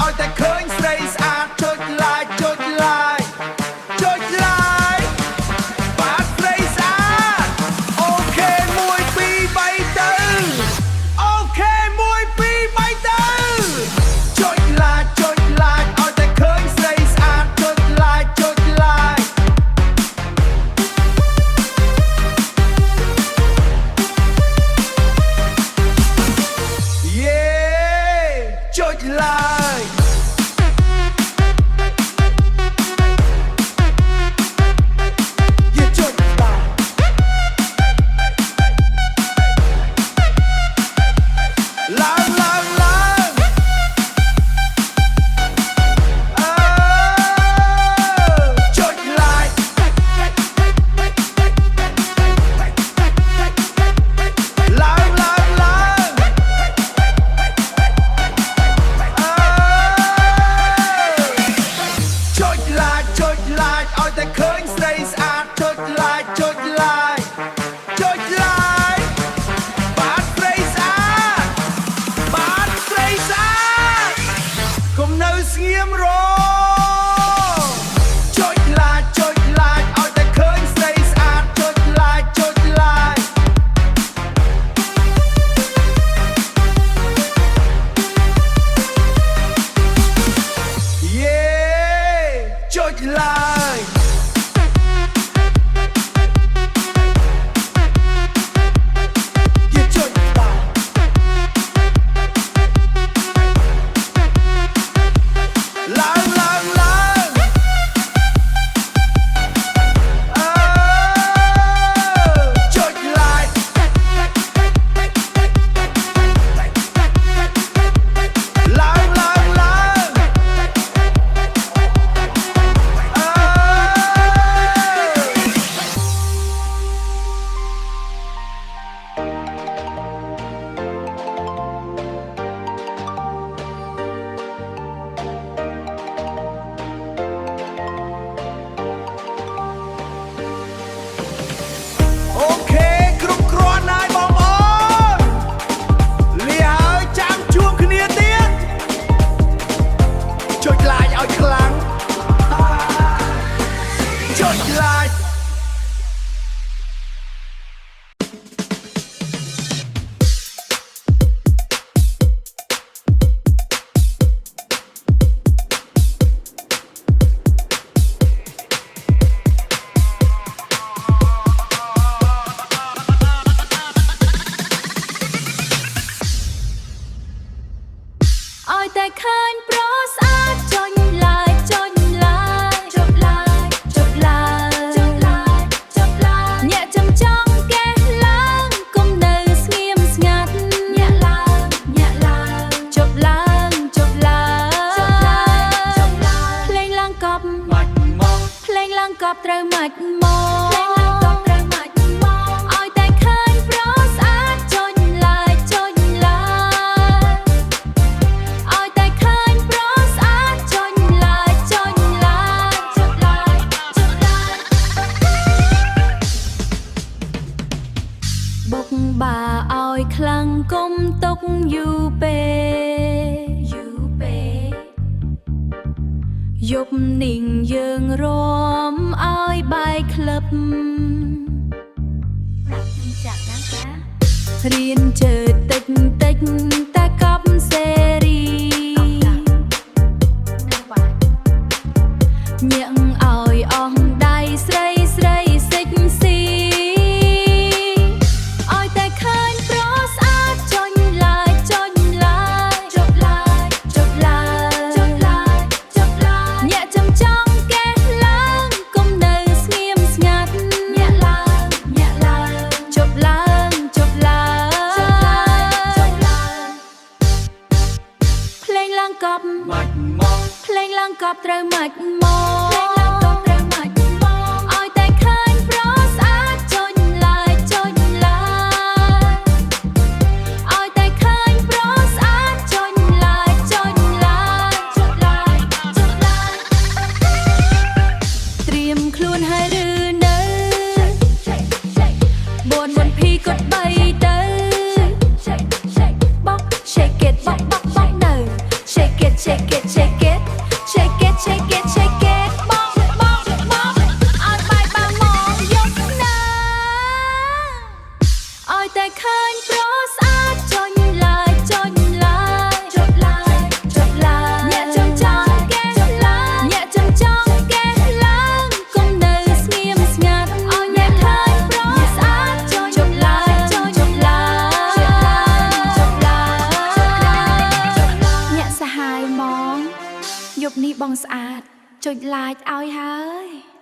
ឲ្យតែឃើញស្រីស្អាតចុច like ចុច like ចុច like បាទស្រីស្អាតអូខេ1 2 3ទៅអូខេ1 2 3ទៅចុច like ចុច like ឲ្យតែឃើញស្រីស្អាតចុច like ចុច like យេចុច likeឲ្យតែឃើញស្រីស្អាតចុច like ចុច like ចុច like បាទស្រីស្អាតបាទស្រីស្អាតកុំនៅស្ងៀមរងចុច like ចុច like ឲ្យតែឃើញស្រីស្អាតចុច like ចុច like យេចុច likeឲ្យតែឃើញប្រុសស្អាតចុច like ចុច like ចុច like ចុច like ចុច like ចុច like ញាក់ចំចង់កេះឡើងកុំនៅស្ងៀមស្ងាត់ញាក់ឡើងញាក់ឡើងចុច like ចុច like ចុច like ចុច like ភ្លេងឡើងកប់មាច់មកភ្លេងឡើងកប់ត្រូវមាច់មកភ្លេងឡើងកប់ត្រូវមាច់មកឲ្យតែឃើញប្រុសស្អាតចុច like ចុច likeឲ្យតែឃើញប្រុសស្អាតចុច like ចុច like ចុច like ចុច like បុកបាឲ្យខ្លាំងកុំទុកយូរពេកយប់នេះយើងរំឲ្យបាយក្លឹបចាក់ណាចារៀនជើតិចតិចតែកប់សេរីញាក់ឲ្យអស់ដៃស្រីស្រីសិចស៊ីឲ្យតែឃើញប្រុសស្អាតចុច like ចុច like ចុច like ចុច like ចុច like ចុច like ញាក់ចំចង់កេះឡើងកុំនៅស្ងៀមស្ងាត់ញាក់ឡើងញាក់ឡើងចុច like ចុច like ចុច like ចុច like ភ្លេងឡើងកប់មាច់មកភ្លេងឡើងកប់ត្រូវមាច់មកភ្លេងឡើងកប់ត្រូវមាច់មកឲ្យតែឃើញប្រុសស្អាតចុច like ចុច like ឲ្យតែឃើញប្រុសស្អាតចុច like ចុច like ចុច like ចុច like ត្រៀមខ្លួនហើយឬនៅបន1 2 កត់3ទៅបោក shake it បោកបោកបោកនៅ shake it shake it shake ប់នេះបងស្អាតចុច like ឲ្យហើយ